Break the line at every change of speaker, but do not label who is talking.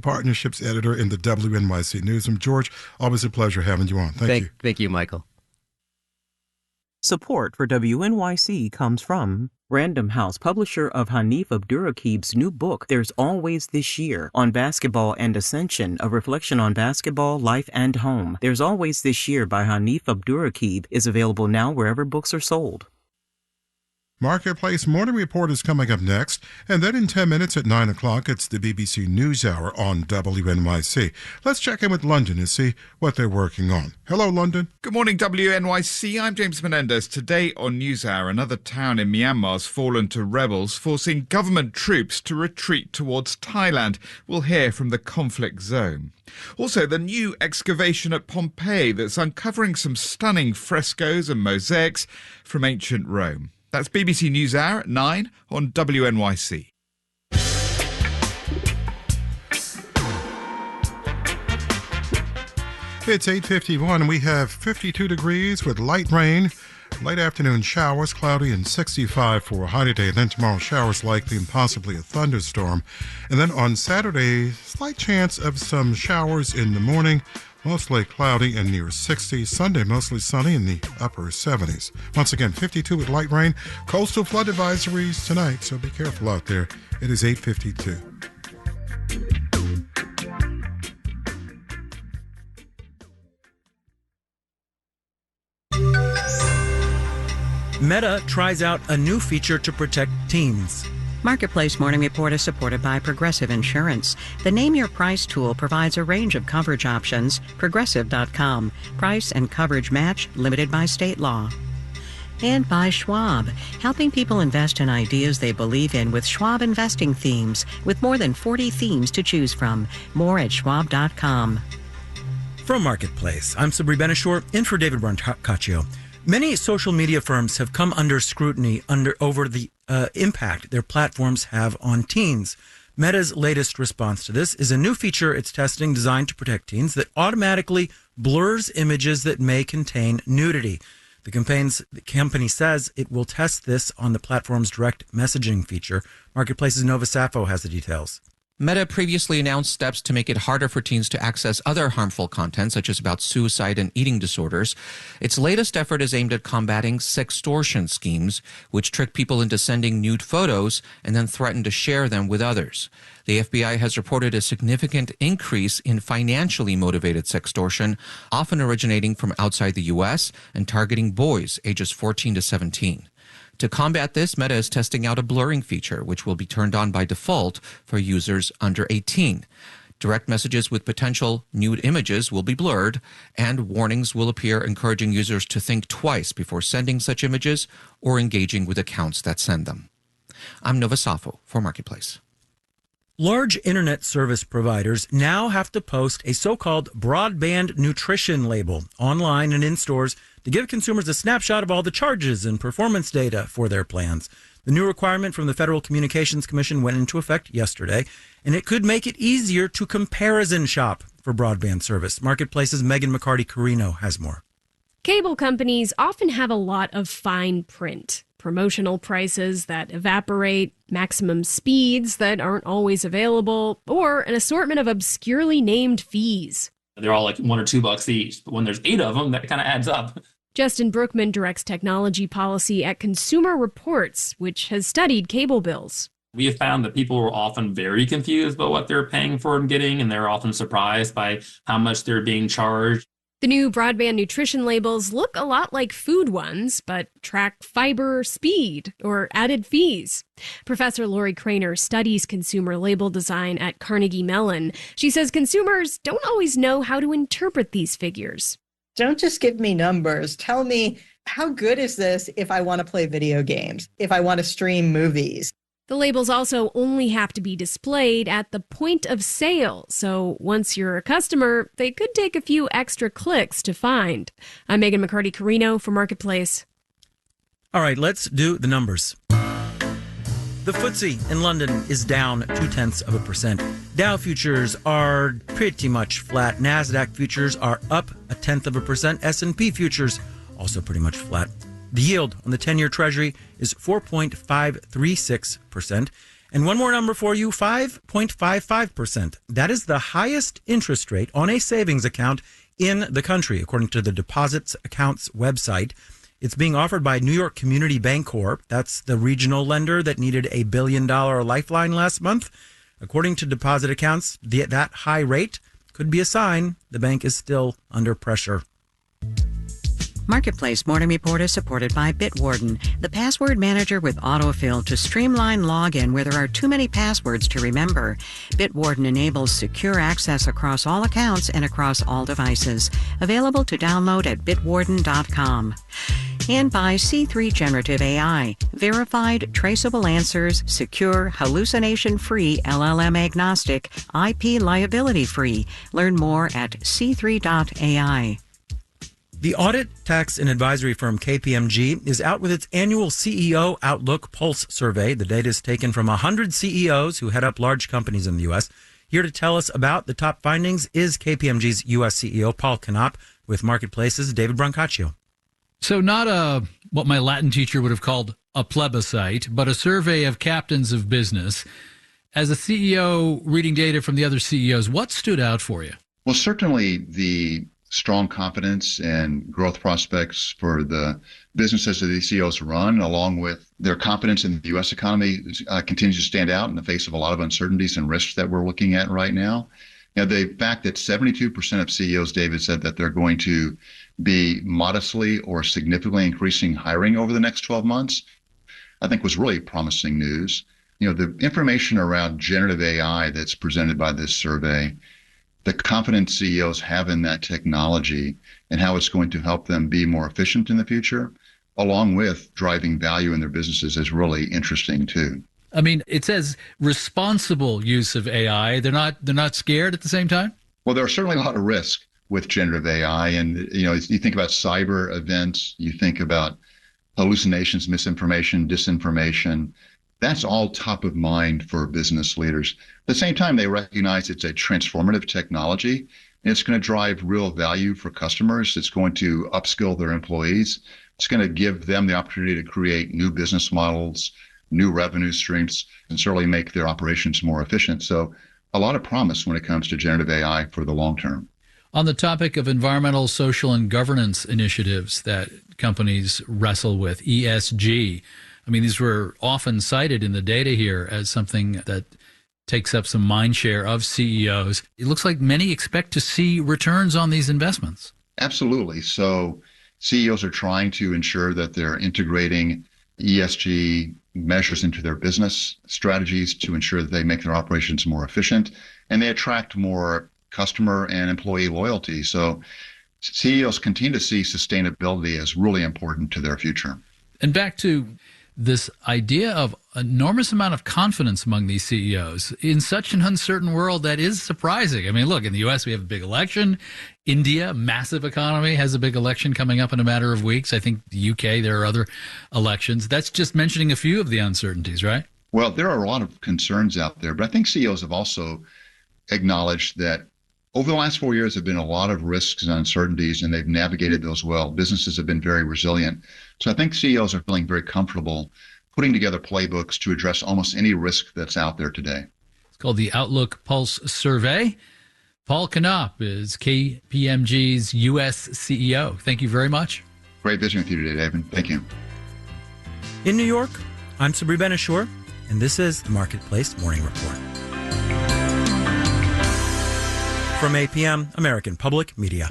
Partnerships Editor in the WNYC Newsroom. George, always a pleasure having you on. Thank you.
Thank you, Michael.
Support for WNYC comes from Random House, publisher of Hanif Abdurraqib's new book, There's Always This Year, on Basketball and Ascension, a reflection on basketball, life, and home. There's Always This Year by Hanif Abdurraqib is available now wherever books are sold.
Marketplace Morning Report is coming up next, and then in 10 minutes at 9 o'clock, it's the BBC NewsHour on WNYC. Let's check in with London and see what they're working on. Hello, London.
Good morning, WNYC. I'm James Menendez. Today on NewsHour, another town in Myanmar's fallen to rebels, forcing government troops to retreat towards Thailand. We'll hear from the conflict zone. Also, the new excavation at Pompeii that's uncovering some stunning frescoes and mosaics from ancient Rome. That's BBC NewsHour at 9 on WNYC.
It's 8:51. We have 52 degrees with light rain. Late afternoon showers, cloudy and 65 for a high today. And then tomorrow, showers likely and possibly a thunderstorm. And then on Saturday, slight chance of some showers in the morning. Mostly cloudy and near 60. Sunday, mostly sunny in the upper 70s. Once again, 52 with light rain. Coastal flood advisories tonight, so be careful out there. It is 8:52.
Meta tries out a new feature to protect teens.
Marketplace Morning Report is supported by Progressive Insurance. The Name Your Price tool provides a range of coverage options. Progressive.com. Price and coverage match limited by state law. And by Schwab, helping people invest in ideas they believe in with Schwab investing themes, with more than 40 themes to choose from. More at Schwab.com.
From Marketplace, I'm Sabri Benishore, in for David Brancaccio. Many social media firms have come under scrutiny over the impact their platforms have on teens. Meta's latest response to this is a new feature it's testing designed to protect teens that automatically blurs images that may contain nudity. The company says it will test this on the platform's direct messaging feature. Marketplace's Nova Safo has the details.
Meta previously announced steps to make it harder for teens to access other harmful content, such as about suicide and eating disorders. Its latest effort is aimed at combating sextortion schemes, which trick people into sending nude photos and then threaten to share them with others. The FBI has reported a significant increase in financially motivated sextortion, often originating from outside the U.S. and targeting boys ages 14 to 17. To combat this, Meta is testing out a blurring feature, which will be turned on by default for users under 18. Direct messages with potential nude images will be blurred, and warnings will appear encouraging users to think twice before sending such images or engaging with accounts that send them. I'm Nova Safo for Marketplace.
Large internet service providers now have to post a so-called broadband nutrition label online and in stores to give consumers a snapshot of all the charges and performance data for their plans. The new requirement from the Federal Communications Commission went into effect yesterday, and it could make it easier to comparison shop for broadband service. Marketplace's Megan McCarty-Carino has more.
Cable companies often have a lot of fine print. Promotional prices that evaporate, maximum speeds that aren't always available, or an assortment of obscurely named fees.
They're all like $1 or $2 each, but when there's 8 of them, that kind of adds up.
Justin Brookman directs technology policy at Consumer Reports, which has studied cable bills.
We have found that people are often very confused about what they're paying for and getting, and they're often surprised by how much they're being charged.
The new broadband nutrition labels look a lot like food ones, but track fiber, speed, or added fees. Professor Lori Craner studies consumer label design at Carnegie Mellon. She says consumers don't always know how to interpret these figures.
Don't just give me numbers. Tell me, how good is this if I want to play video games, if I want to stream movies?
The labels also only have to be displayed at the point of sale, so once you're a customer, they could take a few extra clicks to find. I'm Megan McCarty-Carino for Marketplace.
All right, let's do the numbers. The FTSE in London is down 0.2%. Dow futures are pretty much flat. NASDAQ futures are up 0.1%. S&P futures also pretty much flat. The yield on the 10-year Treasury is 4.536%, And one more number for you, 5.55%. That is the highest interest rate on a savings account in the country, according to the Deposits Accounts website. It's being offered by New York Community Bank Corp. That's the regional lender that needed a $1 billion lifeline last month. According to Deposit Accounts, that high rate could be a sign the bank is still under pressure.
Marketplace Morning Report is supported by Bitwarden, the password manager with autofill to streamline login where there are too many passwords to remember. Bitwarden enables secure access across all accounts and across all devices. Available to download at bitwarden.com. And by C3 Generative AI, verified, traceable answers, secure, hallucination-free, LLM-agnostic, IP liability-free. Learn more at c3.ai.
The audit, tax, and advisory firm KPMG is out with its annual CEO Outlook Pulse survey. The data is taken from 100 CEOs who head up large companies in the U.S. Here to tell us about the top findings is KPMG's U.S. CEO Paul Knopp with Marketplace's David Brancaccio.
So not what my Latin teacher would have called a plebiscite, but a survey of captains of business. As a CEO reading data from the other CEOs, what stood out for you?
Well, certainly the strong confidence and growth prospects for the businesses that these CEOs run, along with their confidence in the U.S. economy, continues to stand out in the face of a lot of uncertainties and risks that we're looking at right now. You know, the fact that 72% of CEOs, David, said that they're going to be modestly or significantly increasing hiring over the next 12 months, I think was really promising news. You know, the information around generative AI that's presented by this survey, the confidence CEOs have in that technology and how it's going to help them be more efficient in the future, along with driving value in their businesses, is really interesting too.
I mean, it says responsible use of AI. They're not scared at the same time?
Well, there are certainly a lot of risk with generative AI. And, you know, you think about cyber events, you think about hallucinations, misinformation, disinformation. That's all top of mind for business leaders. At the same time, they recognize it's a transformative technology, and it's going to drive real value for customers. It's going to upskill their employees. It's going to give them the opportunity to create new business models, new revenue streams, and certainly make their operations more efficient. So a lot of promise when it comes to generative AI for the long term.
On the topic of environmental, social, and governance initiatives that companies wrestle with, ESG, I mean, these were often cited in the data here as something that takes up some mind share of CEOs. It looks like many expect to see returns on these investments.
Absolutely. So CEOs are trying to ensure that they're integrating ESG measures into their business strategies to ensure that they make their operations more efficient and they attract more customer and employee loyalty. So CEOs continue to see sustainability as really important to their future.
And back to this idea of enormous amount of confidence among these CEOs in such an uncertain world, that is surprising. I mean, look, in the U.S., we have a big election. India, massive economy, has a big election coming up in a matter of weeks. I think the UK, there are other elections. That's just mentioning a few of the uncertainties, right?
Well, there are a lot of concerns out there, but I think CEOs have also acknowledged that over the last 4 years, there have been a lot of risks and uncertainties, and they've navigated those well. Businesses have been very resilient. So I think CEOs are feeling very comfortable putting together playbooks to address almost any risk that's out there today.
It's called the Outlook Pulse Survey. Paul Knopp is KPMG's U.S. CEO. Thank you very much.
Great visiting with you today, David. Thank you.
In New York, I'm Sabri Ben-Achour, and this is the Marketplace Morning Report. From APM, American Public Media.